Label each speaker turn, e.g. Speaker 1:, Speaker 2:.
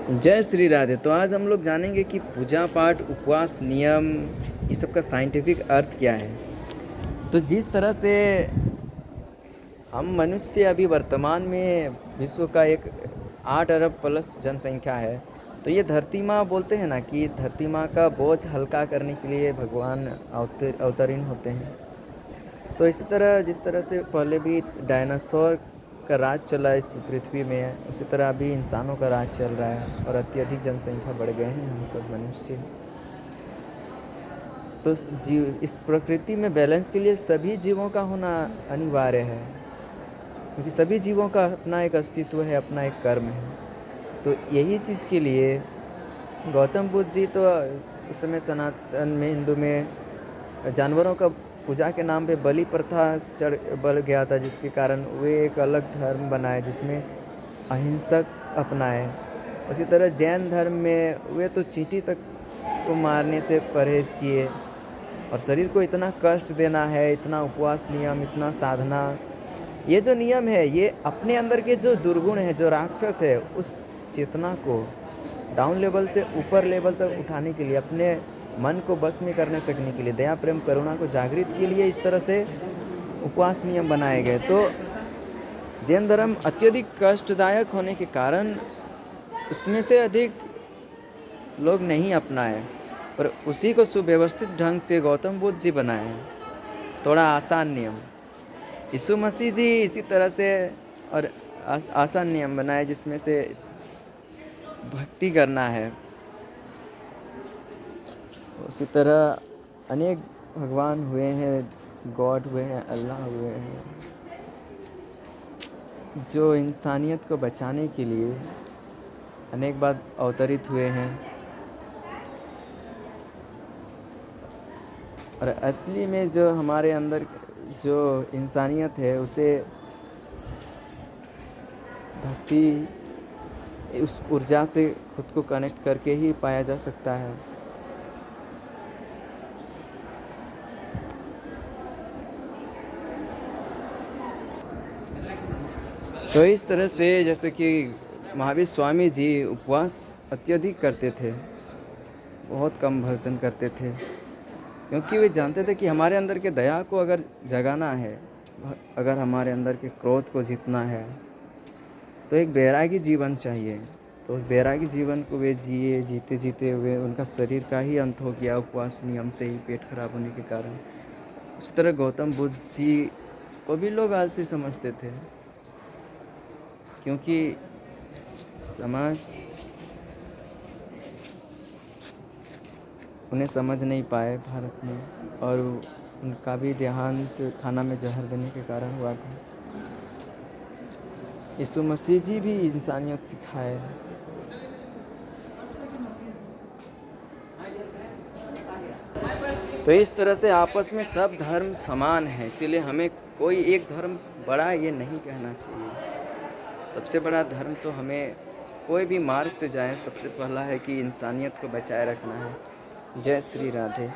Speaker 1: जय श्री राधे। तो आज हम लोग जानेंगे कि पूजा पाठ, उपवास, नियम, ये सब का साइंटिफिक अर्थ क्या है। तो जिस तरह से हम मनुष्य अभी वर्तमान में विश्व का एक 8 अरब प्लस जनसंख्या है, तो ये धरती माँ बोलते हैं ना कि धरती माँ का बोझ हल्का करने के लिए भगवान अवतरीन होते हैं। तो इसी तरह जिस तरह से पहले भी डायनासोर का राज चला इस पृथ्वी में, उसी तरह अभी इंसानों का राज चल रहा है और अत्यधिक जनसंख्या बढ़ गए हैं हम सब मनुष्य। तो इस प्रकृति में बैलेंस के लिए सभी जीवों का होना अनिवार्य है, क्योंकि सभी जीवों का अपना एक अस्तित्व है, अपना एक कर्म है। तो यही चीज़ के लिए गौतम बुद्ध जी तो उस समय सनातन में, हिंदू में जानवरों का पूजा के नाम पे बलि प्रथा बढ़ गया था, जिसके कारण वे एक अलग धर्म बनाए जिसमें अहिंसक अपनाए। उसी तरह जैन धर्म में वे तो चींटी तक को मारने से परहेज किए। और शरीर को इतना कष्ट देना है, इतना उपवास नियम, इतना साधना, ये जो नियम है ये अपने अंदर के जो दुर्गुण है, जो राक्षस है, उस चेतना को डाउन लेवल से ऊपर लेवल तक उठाने के लिए, अपने मन को बस में करने सकने के लिए, दया प्रेम करुणा को जागृत के लिए इस तरह से उपवास नियम बनाए गए। तो जैन धर्म अत्यधिक कष्टदायक होने के कारण उसमें से अधिक लोग नहीं अपनाए, पर उसी को सुव्यवस्थित ढंग से गौतम बुद्ध जी बनाए, थोड़ा आसान नियम। यीशु मसीह जी इसी तरह से और आसान नियम बनाए, जिसमें से भक्ति करना है। उसी तरह अनेक भगवान हुए हैं, गॉड हुए हैं, अल्लाह हुए हैं, जो इंसानियत को बचाने के लिए अनेक बार अवतरित हुए हैं। और असली में जो हमारे अंदर जो इंसानियत है, उसे भक्ति, उस ऊर्जा से खुद को कनेक्ट करके ही पाया जा सकता है। तो इस तरह से जैसे कि महावीर स्वामी जी उपवास अत्यधिक करते थे, बहुत कम भोजन करते थे, क्योंकि वे जानते थे कि हमारे अंदर के दया को अगर जगाना है, अगर हमारे अंदर के क्रोध को जीतना है, तो एक बैरागी जीवन चाहिए। तो उस बैरागी जीवन को वे जिए, जीते जीते हुए उनका शरीर का ही अंत हो गया उपवास नियम से ही, पेट खराब होने के कारण। उस तरह गौतम बुद्ध जी को भी लोग आलसी समझते थे, क्योंकि समाज उन्हें समझ नहीं पाए भारत में, और उनका भी देहांत खाना में जहर देने के कारण हुआ था। यीशु मसीह जी भी इंसानियत सिखाए। तो इस तरह से आपस में सब धर्म समान है, इसीलिए हमें कोई एक धर्म बड़ा ये नहीं कहना चाहिए। सबसे बड़ा धर्म तो हमें कोई भी मार्ग से जाए, सबसे पहला है कि इंसानियत को बचाए रखना है। जय श्री राधे।